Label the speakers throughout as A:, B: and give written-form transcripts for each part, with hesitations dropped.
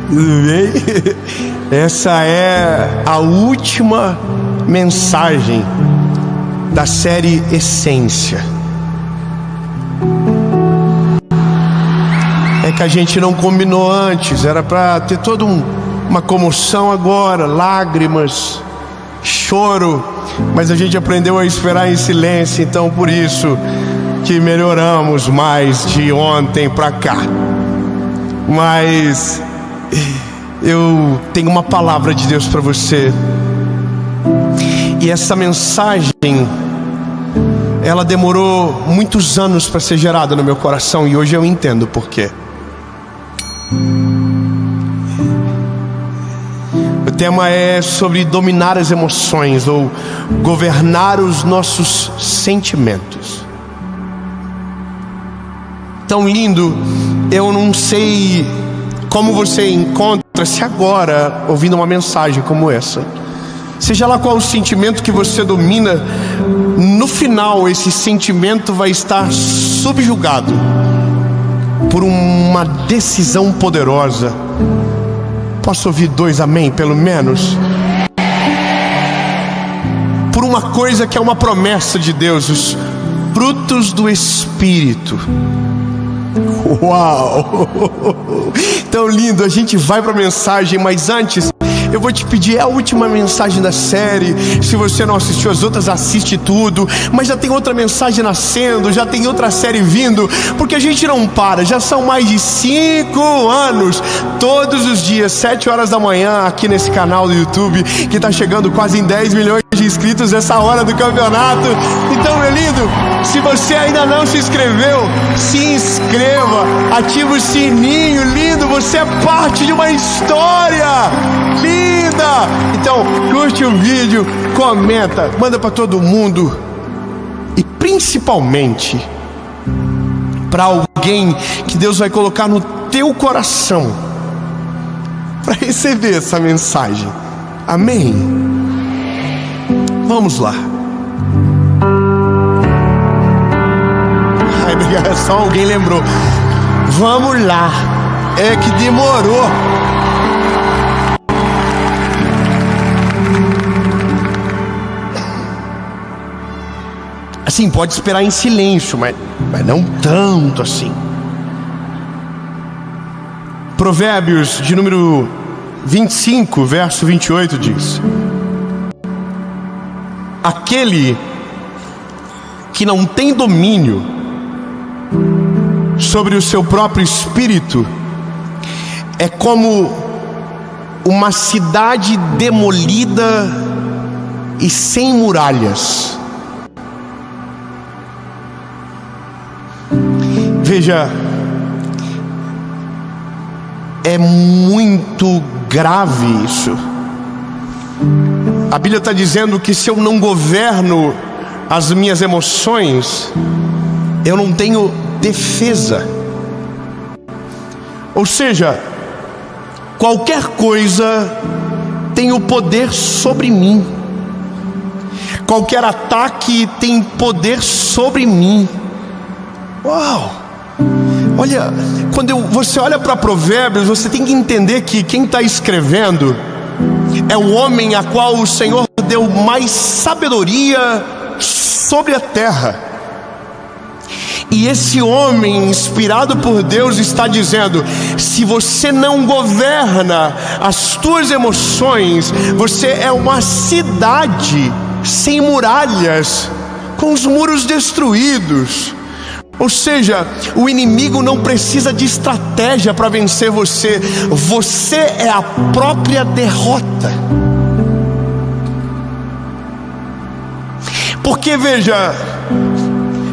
A: Tudo bem? Essa é a última mensagem da série Essência. É que a gente não combinou antes, era para ter toda uma comoção agora, lágrimas, choro, mas a gente aprendeu a esperar em silêncio, então por isso que melhoramos mais de ontem para cá. Mas eu tenho uma palavra de Deus para você. E essa mensagem, ela demorou muitos anos para ser gerada no meu coração, e hoje eu entendo por quê. O tema é sobre dominar as emoções, ou governar os nossos sentimentos. Tão lindo. Eu não sei como você encontra-se agora ouvindo uma mensagem como essa. Seja lá qual o sentimento que você domina, no final esse sentimento vai estar subjugado por uma decisão poderosa. Posso ouvir 2 amém, pelo menos? Por uma coisa que é uma promessa de Deus, os frutos do Espírito. Uau! Tão lindo. A gente vai para a mensagem, mas antes eu vou te pedir, é a última mensagem da série. Se você não assistiu as outras, assiste tudo. Mas já tem outra mensagem nascendo, já tem outra série vindo, porque a gente não para. Já são mais de 5 anos, todos os dias, 7 horas da manhã, aqui nesse canal do YouTube, que está chegando quase em 10 milhões de inscritos nessa hora do campeonato. Então, meu lindo, se você ainda não se inscreveu, se inscreva, ativa o sininho. Lindo, você é parte de uma história linda. Então, curte o vídeo, comenta, manda para todo mundo, e principalmente para alguém que Deus vai colocar no teu coração para receber essa mensagem. Amém? Vamos lá. Ai, obrigado, só alguém lembrou. Vamos lá. É que demorou. Assim, pode esperar em silêncio, mas não tanto assim. Provérbios de número 25, verso 28 diz: aquele que não tem domínio sobre o seu próprio espírito é como uma cidade demolida e sem muralhas. Veja, é muito grave isso. A Bíblia está dizendo que se eu não governo as minhas emoções, eu não tenho defesa. Ou seja, qualquer coisa tem o poder sobre mim. Qualquer ataque tem poder sobre mim. Uau! Olha, quando você olha para Provérbios, você tem que entender que quem está escrevendo é o homem a qual o Senhor deu mais sabedoria sobre a terra. E esse homem, inspirado por Deus, está dizendo: se você não governa as tuas emoções, você é uma cidade sem muralhas, com os muros destruídos. Ou seja, o inimigo não precisa de estratégia para vencer você. Você é a própria derrota. Porque veja,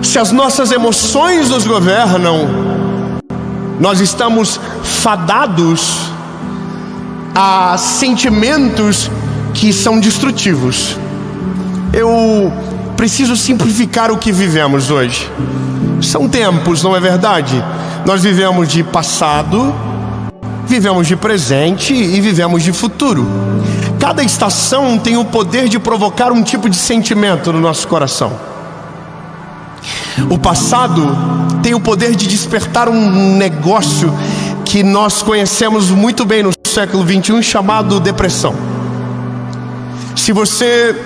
A: se as nossas emoções nos governam, nós estamos fadados a sentimentos que são destrutivos. Eu preciso simplificar o que vivemos hoje. São tempos, não é verdade? Nós vivemos de passado, vivemos de presente e vivemos de futuro. Cada estação tem o poder de provocar um tipo de sentimento no nosso coração. O passado tem o poder de despertar um negócio que nós conhecemos muito bem no século 21, chamado depressão. Se você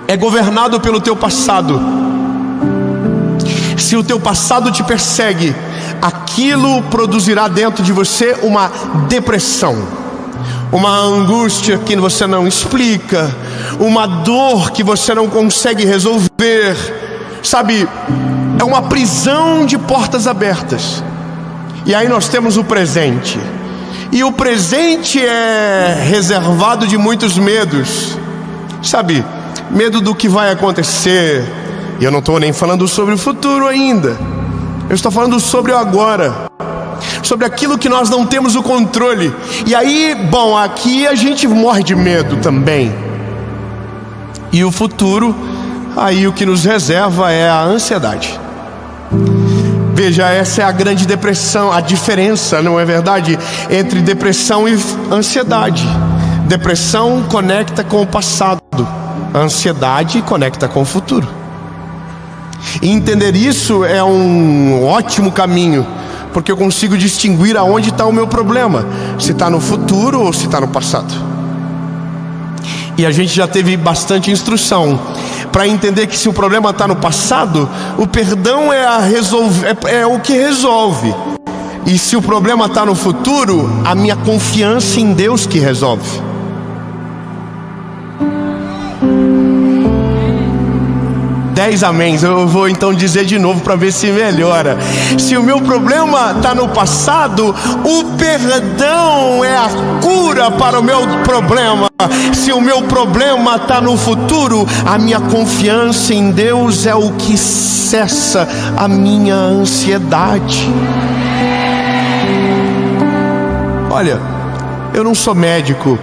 A: é governado pelo teu passado, se o teu passado te persegue, aquilo produzirá dentro de você uma depressão, uma angústia que você não explica, uma dor que você não consegue resolver, sabe? É uma prisão de portas abertas. E aí nós temos o presente. E o presente é reservado de muitos medos, sabe? Medo do que vai acontecer. E eu não estou nem falando sobre o futuro ainda. Eu estou falando sobre o agora, sobre aquilo que nós não temos o controle. E aí, bom, aqui a gente morre de medo também. E o futuro, aí o que nos reserva é a ansiedade. Veja, essa é a grande depressão, a diferença, não é verdade? Entre depressão e ansiedade. Depressão conecta com o passado, a ansiedade conecta com o futuro. E entender isso é um ótimo caminho, porque eu consigo distinguir aonde está o meu problema, se está no futuro ou se está no passado. E a gente já teve bastante instrução para entender que se o problema está no passado, o perdão é o que resolve. E se o problema está no futuro, a minha confiança em Deus que resolve. Améns. Eu vou então dizer de novo para ver se melhora. Se o meu problema está no passado, o perdão é a cura para o meu problema. Se o meu problema está no futuro, a minha confiança em Deus é o que cessa a minha ansiedade. Olha, eu não sou médico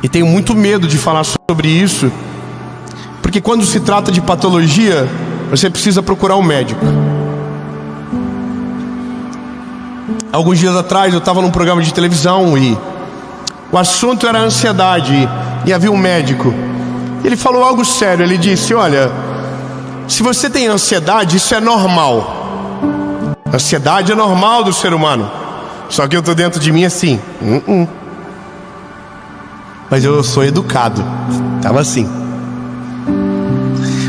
A: e tenho muito medo de falar sobre isso, porque quando se trata de patologia, você precisa procurar um médico. Alguns dias atrás eu estava num programa de televisão e o assunto era ansiedade, e havia um médico. Ele falou algo sério. Ele disse: olha, se você tem ansiedade, isso é normal. Ansiedade é normal do ser humano. Só que eu estou dentro de mim assim, mas eu sou educado. Estava assim.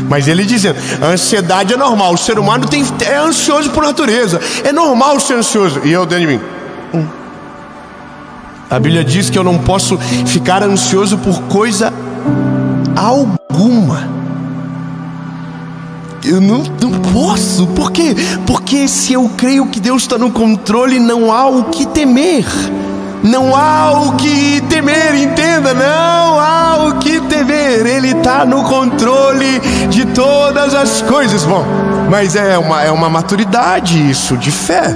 A: Mas ele dizendo, a ansiedade é normal. O ser humano é ansioso por natureza. É normal ser ansioso. E eu dentro de mim, A Bíblia diz que eu não posso ficar ansioso por coisa alguma. Eu não posso. Por quê? Porque se eu creio que Deus está no controle, não há o que temer. Não há o que temer, entenda. Não há o que temer. Ele está no controle de todas as coisas. Bom, mas é uma maturidade isso, de fé.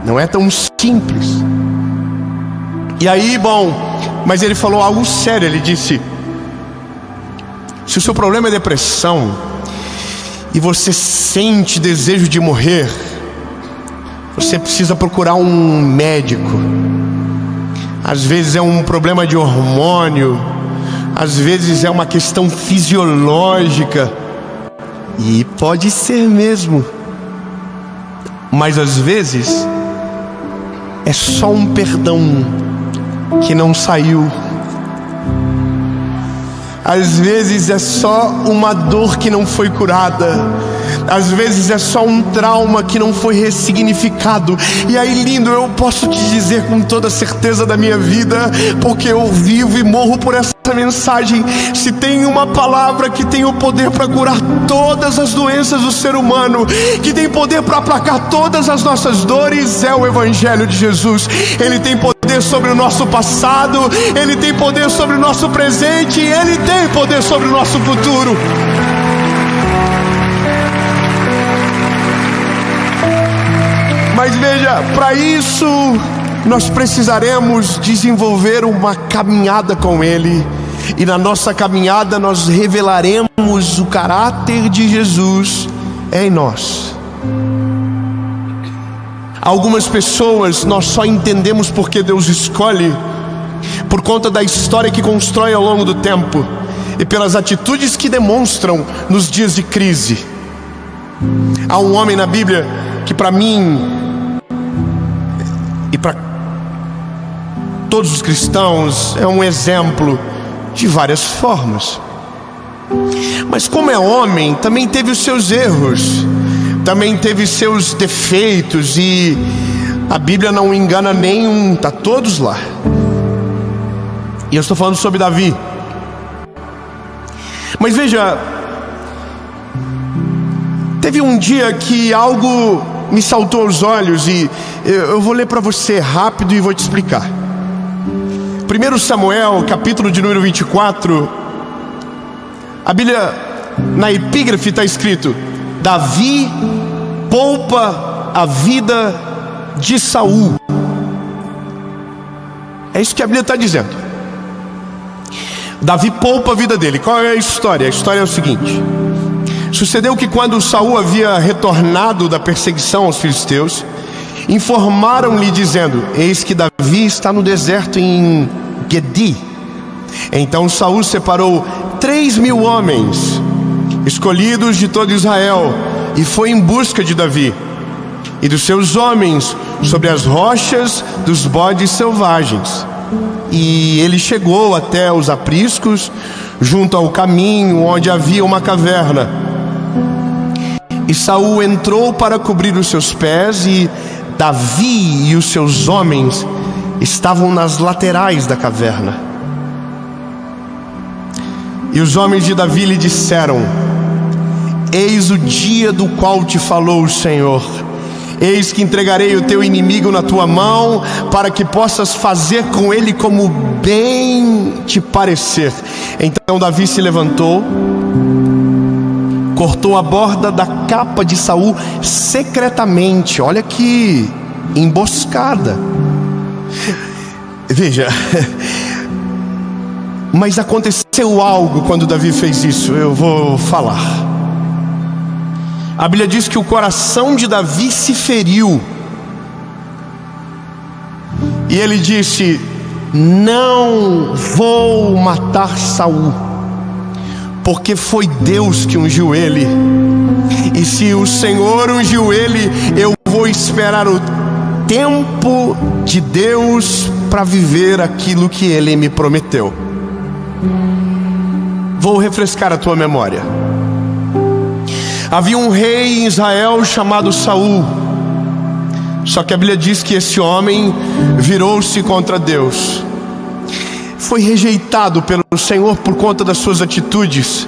A: Não é tão simples. E aí, bom, mas ele falou algo sério. Ele disse: se o seu problema é depressão e você sente desejo de morrer, você precisa procurar um médico. Às vezes é um problema de hormônio, às vezes é uma questão fisiológica, e pode ser mesmo, mas às vezes é só um perdão que não saiu. Às vezes é só uma dor que não foi curada. Às vezes é só um trauma que não foi ressignificado. E aí, lindo, eu posso te dizer com toda certeza da minha vida, porque eu vivo e morro por essa mensagem: se tem uma palavra que tem o poder para curar todas as doenças do ser humano, que tem poder para aplacar todas as nossas dores, é o Evangelho de Jesus. Ele tem poder sobre o nosso passado, Ele tem poder sobre o nosso presente, e Ele tem poder sobre o nosso futuro. Mas veja, para isso nós precisaremos desenvolver uma caminhada com Ele. E na nossa caminhada nós revelaremos o caráter de Jesus é em nós. Algumas pessoas nós só entendemos porque Deus escolhe por conta da história que constrói ao longo do tempo e pelas atitudes que demonstram nos dias de crise. Há um homem na Bíblia que para mim e para todos os cristãos é um exemplo de várias formas. Mas como é homem, também teve os seus erros, também teve seus defeitos, e a Bíblia não engana nenhum, está todos lá. E eu estou falando sobre Davi. Mas veja, teve um dia que algo me saltou aos olhos, e eu vou ler para você rápido e vou te explicar. 1 Samuel, capítulo de número 24, a Bíblia, na epígrafe está escrito: Davi poupa a vida de Saul. É isso que a Bíblia está dizendo. Davi poupa a vida dele. Qual é a história? A história é o seguinte: sucedeu que quando Saul havia retornado da perseguição aos filisteus, informaram-lhe dizendo: eis que Davi está no deserto em Gedi. Então Saul separou 3.000 homens escolhidos de todo Israel e foi em busca de Davi e dos seus homens sobre as rochas dos bodes selvagens. E ele chegou até os apriscos, junto ao caminho onde havia uma caverna. E Saul entrou para cobrir os seus pés, e Davi e os seus homens estavam nas laterais da caverna. E os homens de Davi lhe disseram: eis o dia do qual te falou o Senhor. Eis que entregarei o teu inimigo na tua mão, para que possas fazer com ele como bem te parecer. Então Davi se levantou, cortou a borda da capa de Saul secretamente. Olha que emboscada. Veja, mas aconteceu algo quando Davi fez isso. Eu vou falar. A Bíblia diz que o coração de Davi se feriu, e ele disse: não vou matar Saul, porque foi Deus que ungiu ele, e se o Senhor ungiu ele, eu vou esperar o tempo de Deus para viver aquilo que ele me prometeu. Vou refrescar a tua memória. Havia um rei em Israel chamado Saul. Só que a Bíblia diz que esse homem virou-se contra Deus. Foi rejeitado pelo Senhor por conta das suas atitudes,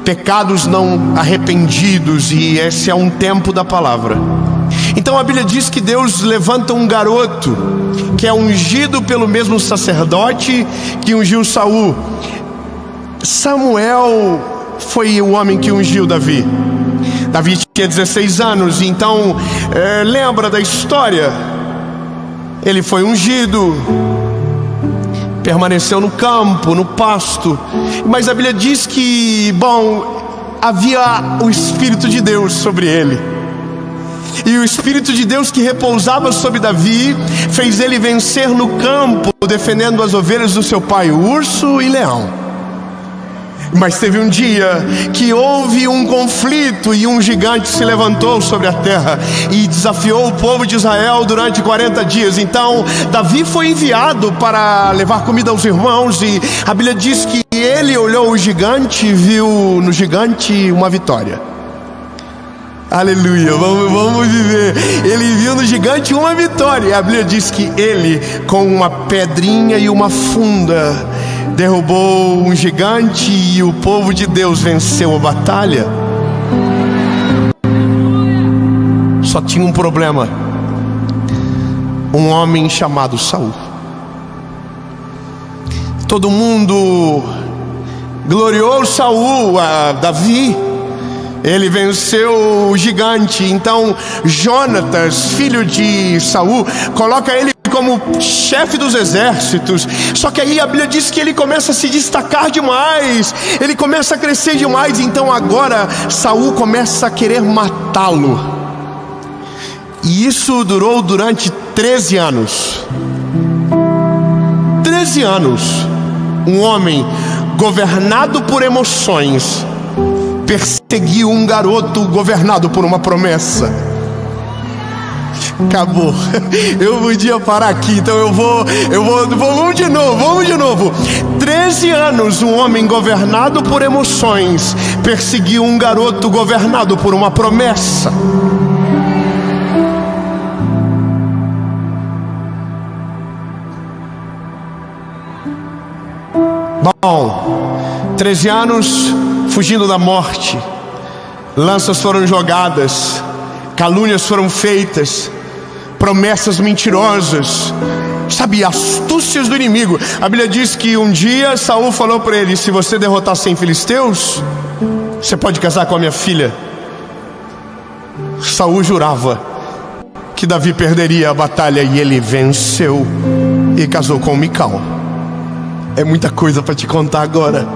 A: pecados não arrependidos, e esse é um tempo da palavra. Então a Bíblia diz que Deus levanta um garoto que é ungido pelo mesmo sacerdote que ungiu Saul. Samuel foi o homem que ungiu Davi. Davi tinha 16 anos, então lembra da história. Ele foi ungido, permaneceu no campo, no pasto. Mas a Bíblia diz que, havia o Espírito de Deus sobre ele. E o Espírito de Deus que repousava sobre Davi fez ele vencer no campo, defendendo as ovelhas do seu pai, o urso e leão. Mas teve um dia que houve um conflito, e um gigante se levantou sobre a terra e desafiou o povo de Israel durante 40 dias. Então Davi foi enviado para levar comida aos irmãos, e a Bíblia diz que ele olhou o gigante e viu no gigante uma vitória. Aleluia, vamos viver. Ele viu no gigante uma vitória, e a Bíblia diz que ele, com uma pedrinha e uma funda, derrubou um gigante, e o povo de Deus venceu a batalha. Só tinha um problema: um homem chamado Saul. Todo mundo gloriou Saul, a Davi. Ele venceu o gigante. Então Jonatas, filho de Saul, coloca ele como chefe dos exércitos. Só que aí a Bíblia diz que ele começa a se destacar demais, ele começa a crescer demais. Então agora Saul começa a querer matá-lo. E isso durou durante 13 anos. 13 anos. Um homem governado por emoções perseguiu um garoto governado por uma promessa. Acabou. Eu podia parar aqui, então vamos de novo. 13 anos um homem governado por emoções perseguiu um garoto governado por uma promessa. Bom, 13 anos fugindo da morte, lanças foram jogadas, calúnias foram feitas, promessas mentirosas, sabe, astúcias do inimigo. A Bíblia diz que um dia Saul falou para ele: se você derrotar 100 filisteus, você pode casar com a minha filha. Saul jurava que Davi perderia a batalha, e ele venceu e casou com Mical. É muita coisa para te contar agora,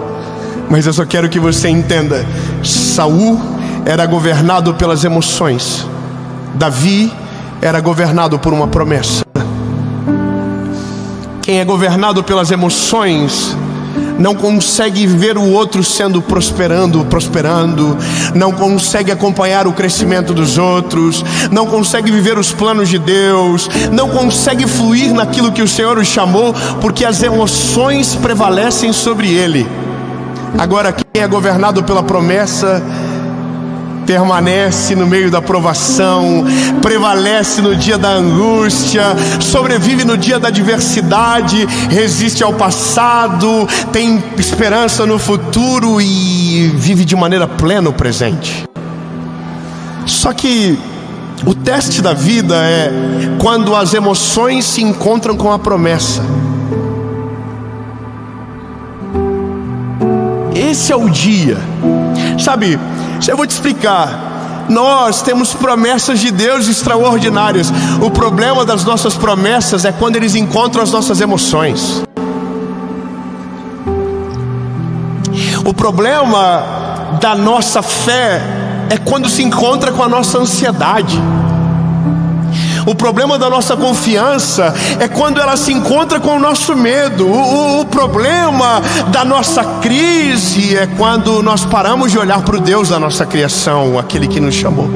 A: mas eu só quero que você entenda. Saul era governado pelas emoções, Davi era governado por uma promessa. Quem é governado pelas emoções não consegue ver o outro prosperando, não consegue acompanhar o crescimento dos outros, não consegue viver os planos de Deus, não consegue fluir naquilo que o Senhor o chamou, porque as emoções prevalecem sobre ele. Agora, quem é governado pela promessa permanece no meio da provação, prevalece no dia da angústia, sobrevive no dia da adversidade, resiste ao passado, tem esperança no futuro e vive de maneira plena o presente. Só que o teste da vida é quando as emoções se encontram com a promessa. Esse é o dia, sabe? Eu vou te explicar. Nós temos promessas de Deus extraordinárias. O problema das nossas promessas é quando eles encontram as nossas emoções. O problema da nossa fé é quando se encontra com a nossa ansiedade. O problema da nossa confiança é quando ela se encontra com o nosso medo. O problema da nossa crise é quando nós paramos de olhar para o Deus da nossa criação, aquele que nos chamou.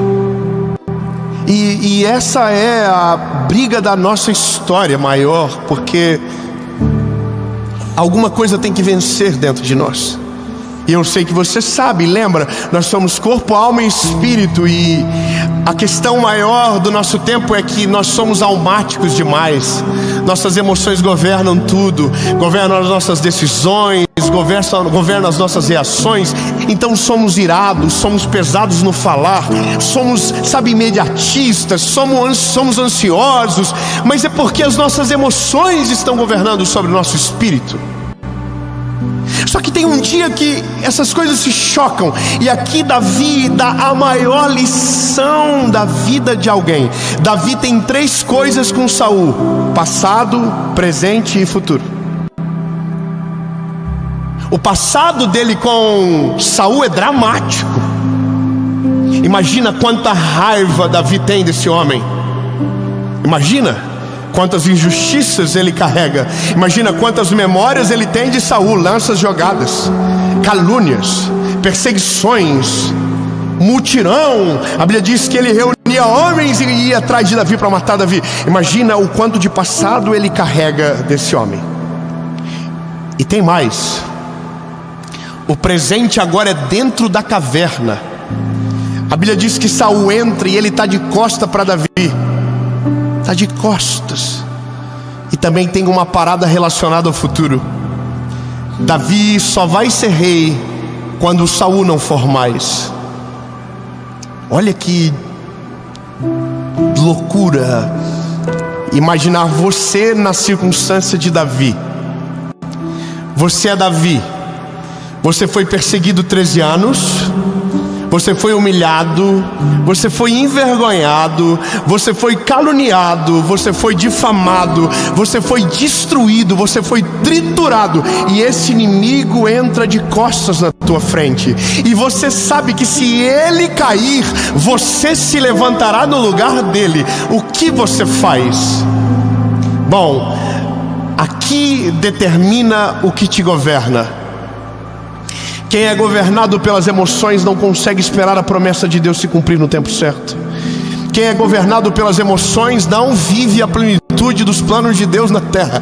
A: E essa é a briga da nossa história maior, porque alguma coisa tem que vencer dentro de nós. E eu sei que você sabe, lembra? Nós somos corpo, alma e espírito. E a questão maior do nosso tempo é que nós somos almáticos demais. Nossas emoções governam tudo, governam as nossas decisões, governam as nossas reações. Então somos irados, somos pesados no falar, somos, sabe, imediatistas, somos ansiosos. Mas é porque as nossas emoções estão governando sobre o nosso espírito. Só que tem um dia que essas coisas se chocam. E aqui Davi dá a maior lição da vida de alguém. Davi tem 3 coisas com Saul: passado, presente e futuro. O passado dele com Saul é dramático. Imagina quanta raiva Davi tem desse homem. Imagina quantas injustiças ele carrega. Imagina quantas memórias ele tem de Saul: lanças jogadas, calúnias, perseguições, mutirão. A Bíblia diz que ele reunia homens e ia atrás de Davi para matar Davi. Imagina o quanto de passado ele carrega desse homem. E tem mais. O presente agora é dentro da caverna. A Bíblia diz que Saul entra e ele está de costa para Davi. Está de costas. E também tem uma parada relacionada ao futuro. Davi só vai ser rei quando Saul não for mais. Olha que loucura imaginar você na circunstância de Davi. Você é Davi. Você foi perseguido 13 anos. você foi humilhado, você foi envergonhado, você foi caluniado, você foi difamado, você foi destruído, você foi triturado, e esse inimigo entra de costas na tua frente, e você sabe que se ele cair, você se levantará no lugar dele. O que você faz? Bom, aqui determina o que te governa. Quem é governado pelas emoções não consegue esperar a promessa de Deus se cumprir no tempo certo. Quem é governado pelas emoções não vive a plenitude dos planos de Deus na terra.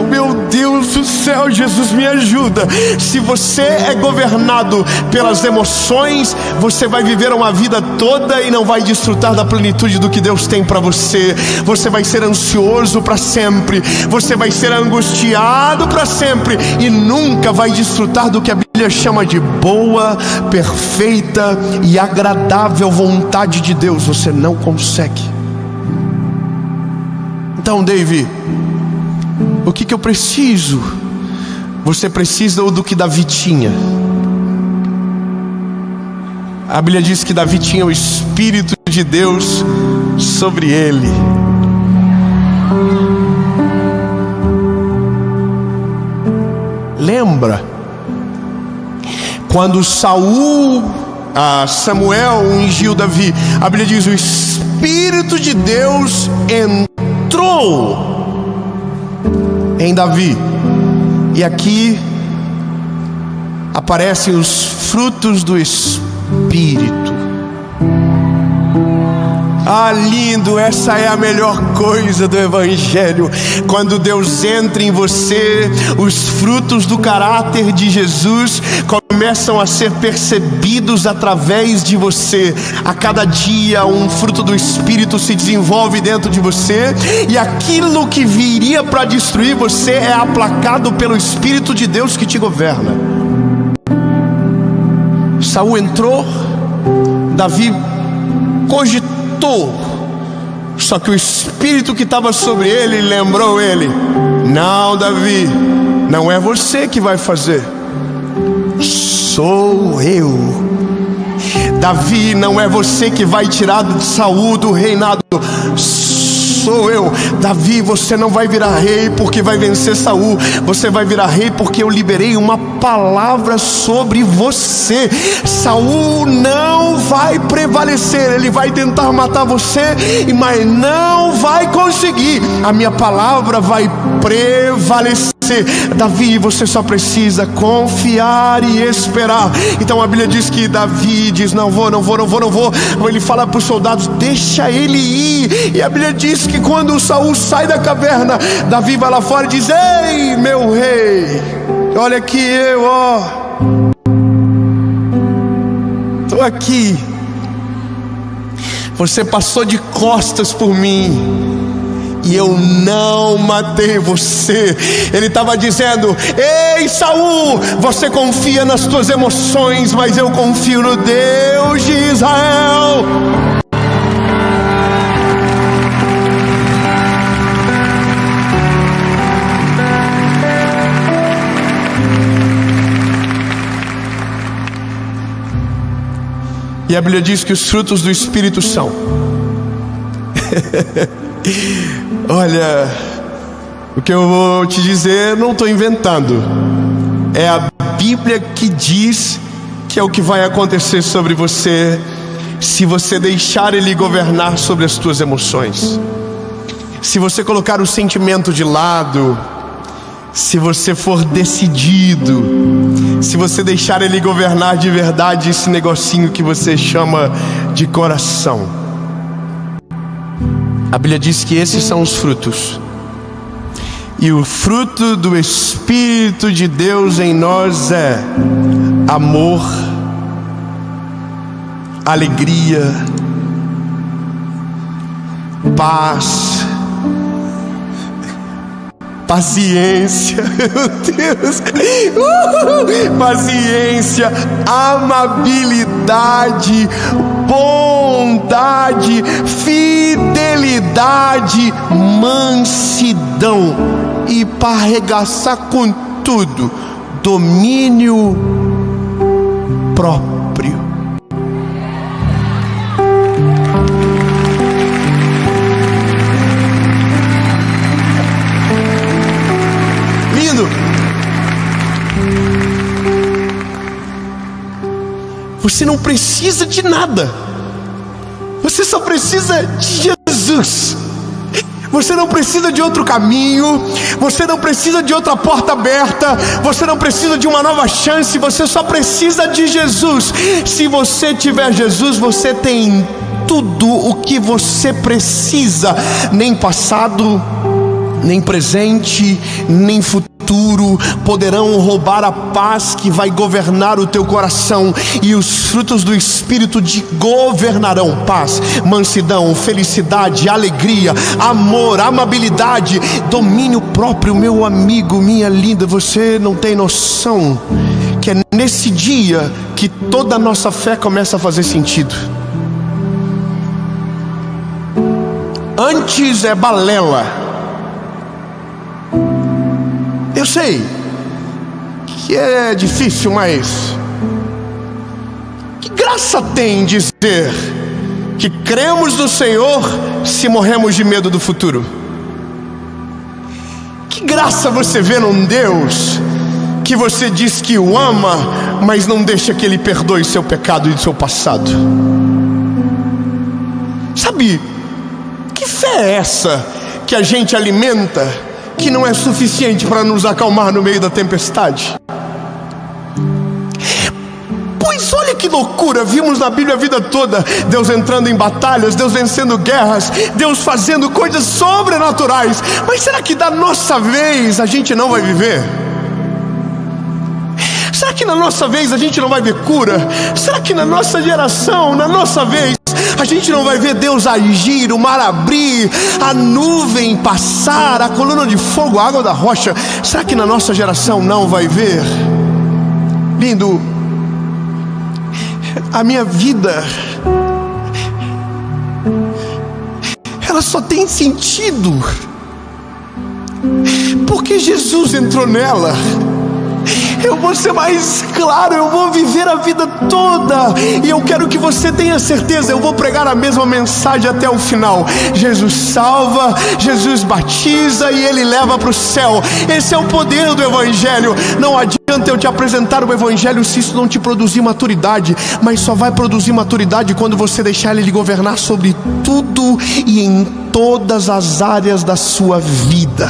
A: Meu Deus do céu, Jesus me ajuda. Se você é governado pelas emoções, você vai viver uma vida toda e não vai desfrutar da plenitude do que Deus tem para você. Você vai ser ansioso para sempre, você vai ser angustiado para sempre e nunca vai desfrutar do que a Bíblia chama de boa, perfeita e agradável vontade de Deus. Você não consegue. Então, Davi, o que eu preciso? Você precisa do que Davi tinha. A Bíblia diz que Davi tinha o Espírito de Deus sobre ele. Lembra quando Samuel ungiu Davi? A Bíblia diz: o Espírito de Deus entrou em Davi. E aqui aparecem os frutos do Espírito. Ah, lindo, essa é a melhor coisa do Evangelho. Quando Deus entra em você, os frutos do caráter de Jesus começam a ser percebidos através de você. A cada dia um fruto do Espírito se desenvolve dentro de você, e aquilo que viria para destruir você é aplacado pelo Espírito de Deus que te governa. Saul entrou, Davi cogitou, só que o Espírito que estava sobre ele lembrou ele: não, Davi, não é você que vai fazer, sou eu. Davi, não é você que vai tirar de Saul do reinado, sou eu. Davi, você não vai virar rei porque vai vencer Saul. Você vai virar rei porque eu liberei uma palavra sobre você. Saul não vai prevalecer. Ele vai tentar matar você, mas não vai conseguir. A minha palavra vai prevalecer. Davi, você só precisa confiar e esperar. Então a Bíblia diz que Davi diz: não vou. Ele fala para os soldados: deixa ele ir. E a Bíblia diz que quando Saul sai da caverna, Davi vai lá fora e diz: ei, meu rei, olha aqui eu, estou aqui. Você passou de costas por mim e eu não matei você. Ele estava dizendo: ei, Saul, você confia nas tuas emoções, mas eu confio no Deus de Israel. E a Bíblia diz que os frutos do Espírito são olha, o que eu vou te dizer não estou inventando, é a Bíblia que diz que é o que vai acontecer sobre você se você deixar Ele governar sobre as tuas emoções. Se você colocar o sentimento de lado, se você for decidido, se você deixar Ele governar de verdade esse negocinho que você chama de coração. A Bíblia diz que esses são os frutos. E o fruto do Espírito de Deus em nós é amor, alegria, paz, paciência, meu Deus, paciência, amabilidade, bondade, fidelidade, mansidão e, para arregaçar com tudo, domínio próprio. lindo. Você não precisa de nada. Você só precisa de Jesus. Você não precisa de outro caminho. Você não precisa de outra porta aberta. Você não precisa de uma nova chance. Você só precisa de Jesus. Se você tiver Jesus, você tem tudo o que você precisa. Nem passado, nem presente, nem futuro poderão roubar a paz que vai governar o teu coração. E os frutos do Espírito te governarão: paz, mansidão, felicidade, alegria, amor, amabilidade, domínio próprio. Meu amigo, minha linda, você não tem noção que é nesse dia que toda a nossa fé começa a fazer sentido. Antes é balela. Eu sei que é difícil, mas que graça tem dizer que cremos no Senhor se morremos de medo do futuro? Que graça você vê num Deus que você diz que o ama, mas não deixa que Ele perdoe seu pecado e seu passado? Sabe, que fé é essa que a gente alimenta, que não é suficiente para nos acalmar no meio da tempestade? Pois olha que loucura, vimos na Bíblia a vida toda Deus entrando em batalhas, Deus vencendo guerras, Deus fazendo coisas sobrenaturais. Mas será que da nossa vez a gente não vai viver? Será que na nossa vez a gente não vai ver cura? Será que na nossa geração, na nossa vez, a gente não vai ver Deus agir, o mar abrir, a nuvem passar, a coluna de fogo, a água da rocha? Será que na nossa geração não vai ver? Lindo, a minha vida, ela só tem sentido porque Jesus entrou nela. Eu vou ser mais claro, eu vou viver a vida toda, e eu quero que você tenha certeza, eu vou pregar a mesma mensagem até o final. Jesus salva, Jesus batiza e Ele leva para o céu. Esse é o poder do Evangelho. Não adianta eu te apresentar o Evangelho se isso não te produzir maturidade, mas só vai produzir maturidade quando você deixar Ele governar sobre tudo e em todas as áreas da sua vida.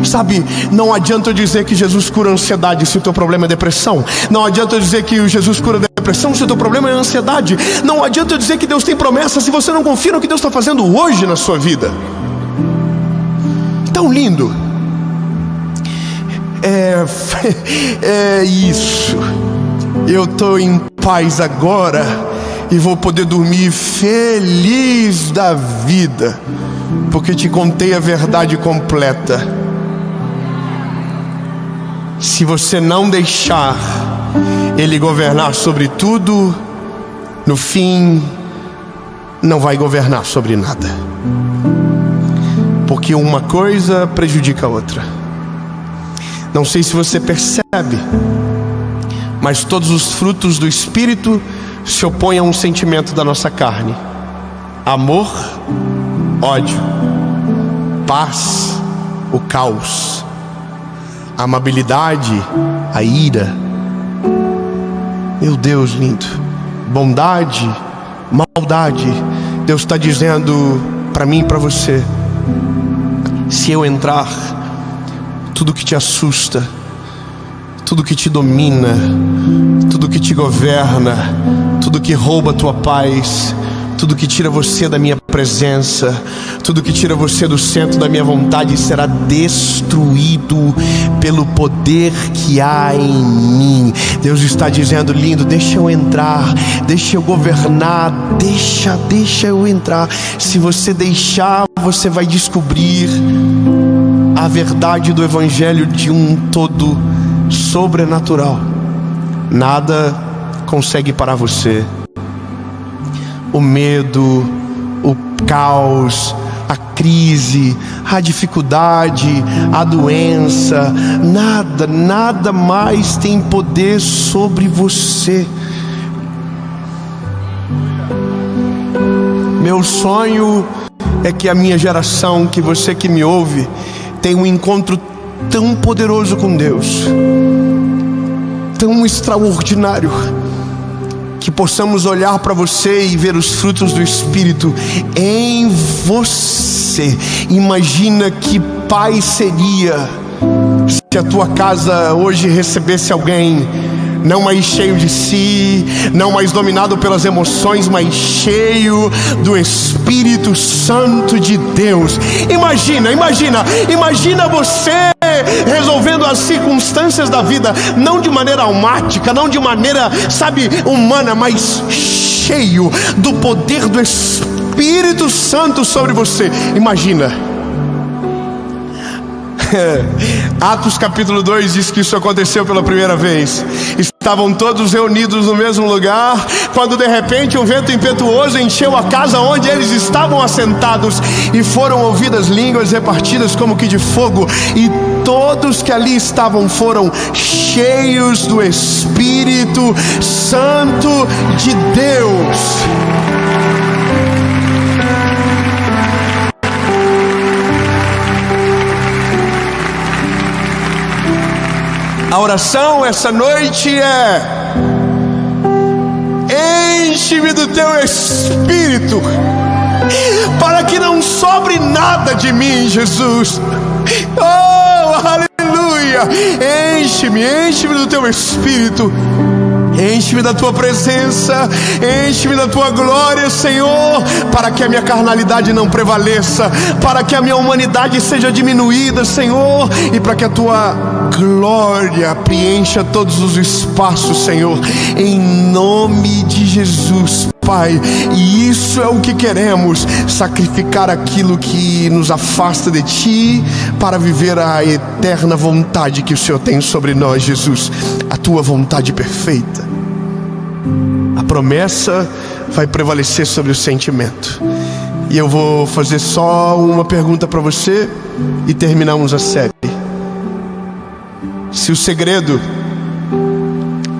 A: Sabe, não adianta eu dizer que Jesus cura a ansiedade se o teu problema é depressão. Não adianta eu dizer que Jesus cura a depressão se o teu problema é ansiedade. Não adianta eu dizer que Deus tem promessa se você não confia no que Deus está fazendo hoje na sua vida. Tão lindo. É isso. Eu estou em paz agora e vou poder dormir feliz da vida, porque te contei a verdade completa. Se você não deixar Ele governar sobre tudo, no fim não vai governar sobre nada, porque uma coisa prejudica a outra. Não sei se você percebe, mas todos os frutos do Espírito se opõem a um sentimento da nossa carne: amor, ódio, paz, o caos, amabilidade, a ira. Meu Deus lindo, bondade, maldade. Deus está dizendo para mim e para você: se eu entrar, tudo que te assusta, tudo que te domina, tudo que te governa, tudo que rouba a tua paz, tudo que tira você da minha presença, tudo que tira você do centro da minha vontade, será destruído pelo poder que há em mim. Deus está dizendo: lindo, deixa eu entrar, deixa eu governar, deixa eu entrar. Se você deixar, você vai descobrir a verdade do Evangelho de um todo sobrenatural. Nada consegue parar você. O medo, o caos, a crise, a dificuldade, a doença, nada mais tem poder sobre você. Meu sonho é que a minha geração, que você que me ouve, tenha um encontro tão poderoso com Deus, tão extraordinário, que possamos olhar para você e ver os frutos do Espírito em você. Imagina que pai seria se a tua casa hoje recebesse alguém não mais cheio de si, não mais dominado pelas emoções, mas cheio do Espírito Santo de Deus. Imagina você resolvendo as circunstâncias da vida, não de maneira almática, não de maneira, humana, mas cheio do poder do Espírito Santo sobre você. Imagina. Atos capítulo 2 diz que isso aconteceu pela primeira vez. Estavam todos reunidos no mesmo lugar, quando de repente um vento impetuoso encheu a casa onde eles estavam assentados, e foram ouvidas línguas repartidas como que de fogo, e todos que ali estavam foram cheios do Espírito Santo de Deus. A oração essa noite é: enche-me do teu Espírito, para que não sobre nada de mim, Jesus. Oh, aleluia! Enche-me do teu Espírito. Enche-me da tua presença, enche-me da tua glória, Senhor, para que a minha carnalidade não prevaleça, para que a minha humanidade seja diminuída, Senhor, e para que a tua glória preencha todos os espaços, Senhor, em nome de Jesus, Pai. E isso é o que queremos: sacrificar aquilo que nos afasta de Ti, para viver a eterna vontade que o Senhor tem sobre nós, Jesus, a Tua vontade perfeita. A promessa vai prevalecer sobre o sentimento. E eu vou fazer só uma pergunta para você e terminamos a série. Se o segredo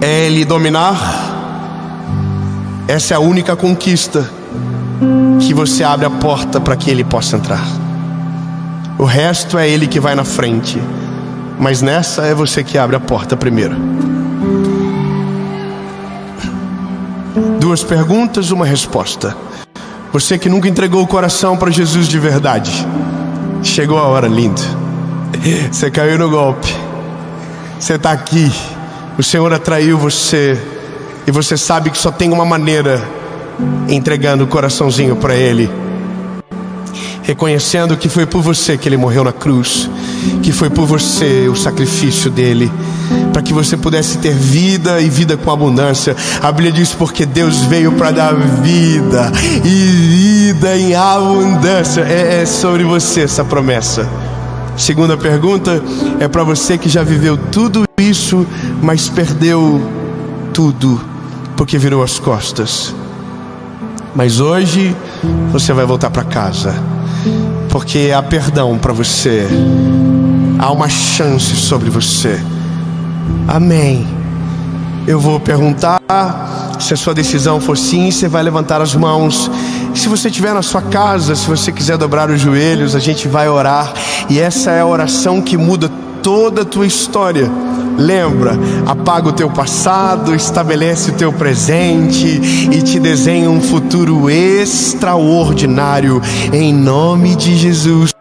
A: é Ele dominar, essa é a única conquista que você abre a porta para que Ele possa entrar. O resto é Ele que vai na frente, mas nessa é você que abre a porta primeiro. 2 perguntas, 1 resposta. Você que nunca entregou o coração para Jesus de verdade, chegou a hora, lindo. Você caiu no golpe. Você está aqui, o Senhor atraiu você, e você sabe que só tem uma maneira: entregando o coraçãozinho para Ele, reconhecendo que foi por você que Ele morreu na cruz, que foi por você o sacrifício dele, para que você pudesse ter vida e vida com abundância. A Bíblia diz: porque Deus veio para dar vida e vida em abundância. É sobre você essa promessa. 2ª pergunta é para você que já viveu tudo isso, mas perdeu tudo porque virou as costas. Mas hoje você vai voltar para casa, porque há perdão para você, há uma chance sobre você. Amém. Eu vou perguntar, se a sua decisão for sim, você vai levantar as mãos. Se você estiver na sua casa, se você quiser dobrar os joelhos, a gente vai orar. E essa é a oração que muda toda a tua história. Lembra, apaga o teu passado, estabelece o teu presente e te desenha um futuro extraordinário, em nome de Jesus.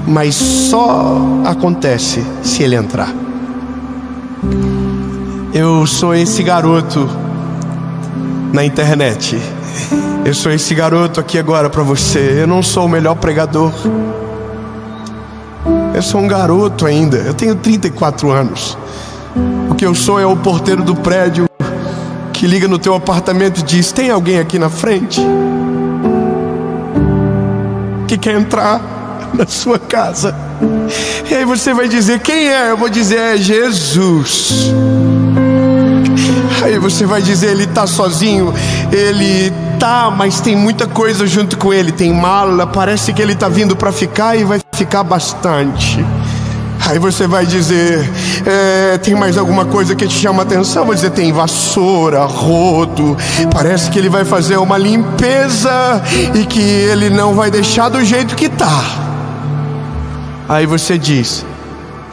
A: Mas só acontece se Ele entrar. Eu sou esse garoto na internet. Eu sou esse garoto aqui agora para você. Eu não sou o melhor pregador. Eu sou um garoto ainda. Eu tenho 34 anos. O que eu sou é o porteiro do prédio que liga no teu apartamento e diz: tem alguém aqui na frente que quer entrar na sua casa? E aí você vai dizer: quem é? Eu vou dizer: é Jesus. Aí você vai dizer: ele está sozinho? Ele tá, mas tem muita coisa junto com ele. Tem mala, parece que ele está vindo para ficar e vai ficar bastante. Aí você vai dizer: tem mais alguma coisa que te chama a atenção? Eu vou dizer: tem vassoura, rodo, parece que ele vai fazer uma limpeza e que ele não vai deixar do jeito que tá. Aí você diz: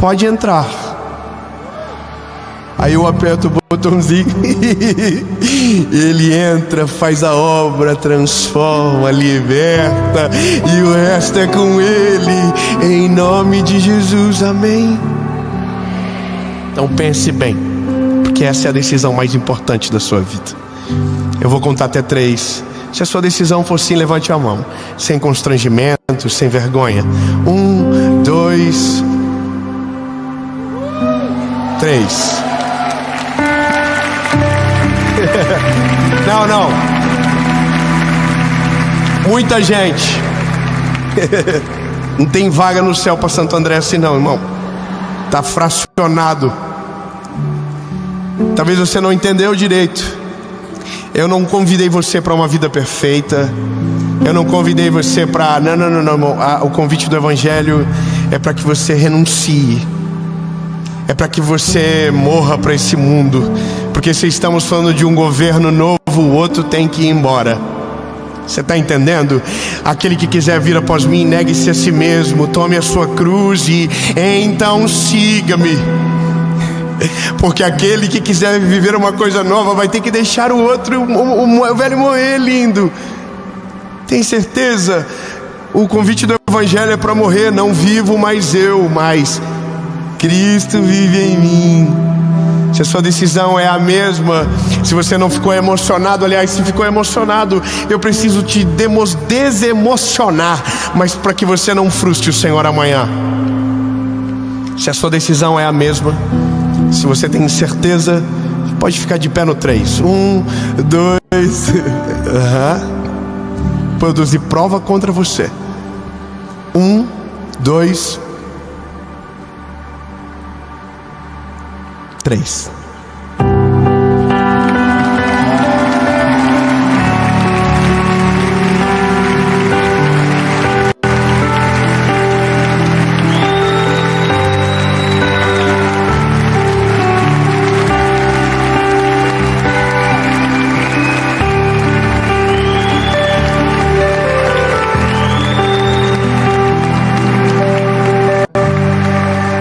A: pode entrar. Aí eu aperto o botãozinho, ele entra, faz a obra, transforma, liberta, e o resto é com ele, em nome de Jesus, amém. Então pense bem, porque essa é a decisão mais importante da sua vida. Eu vou contar até 3. Se a sua decisão for sim, levante a mão, sem constrangimento, sem vergonha. 1, 2, 3. Não. Muita gente. Não tem vaga no céu para Santo André assim não, irmão. Está fracionado. Talvez você não entendeu direito. Eu não convidei você para uma vida perfeita. Eu não convidei você para... Não, irmão. O convite do Evangelho é para que você renuncie. É para que você morra para esse mundo. Porque se estamos falando de um governo novo, o outro tem que ir embora. Você está entendendo? Aquele que quiser vir após mim, negue-se a si mesmo, tome a sua cruz e então siga-me. Porque aquele que quiser viver uma coisa nova vai ter que deixar o outro, o velho morrer, lindo. Tem certeza? O convite do Evangelho é para morrer. Não vivo mais eu, mas Cristo vive em mim. Se a sua decisão é a mesma, se você não ficou emocionado, aliás, se ficou emocionado, eu preciso te desemocionar, mas para que você não frustre o Senhor amanhã. Se a sua decisão é a mesma, se você tem certeza, pode ficar de pé no 3. 1, 2, produzir prova contra você. 1, 2, 3.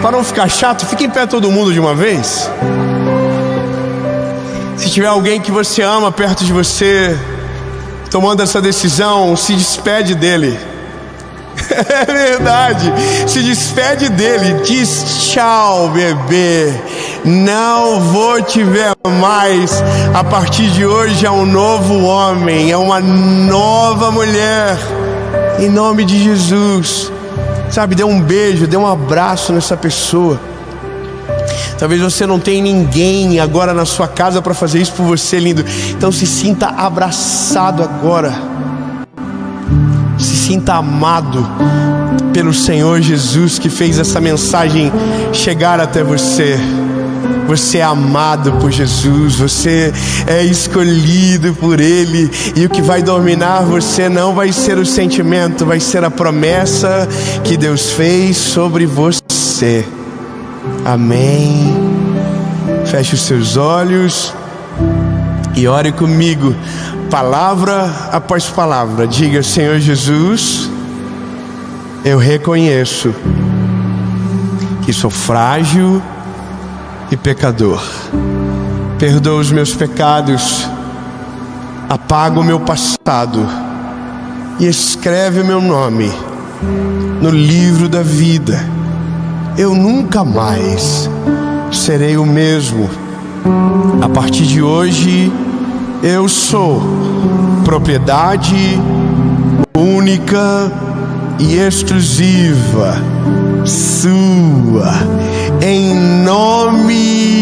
A: Para não ficar chato, fique em pé todo mundo de uma vez. Se tiver alguém que você ama perto de você, tomando essa decisão, se despede dele. É verdade, se despede dele, diz tchau, bebê, não vou te ver mais. A partir de hoje é um novo homem, é uma nova mulher, em nome de Jesus. Sabe, dê um beijo, dê um abraço nessa pessoa. Talvez você não tenha ninguém agora na sua casa para fazer isso por você, lindo. Então se sinta abraçado agora. Se sinta amado pelo Senhor Jesus, que fez essa mensagem chegar até você. Você é amado por Jesus, você é escolhido por Ele. E o que vai dominar você não vai ser o sentimento, vai ser a promessa que Deus fez sobre você. Amém. Feche os seus olhos e ore comigo, palavra após palavra. Diga: Senhor Jesus, eu reconheço que sou frágil e pecador. Perdoa os meus pecados, apaga o meu passado e escreve o meu nome no livro da vida. Eu nunca mais serei o mesmo. A partir de hoje eu sou propriedade única e exclusiva sua, em nome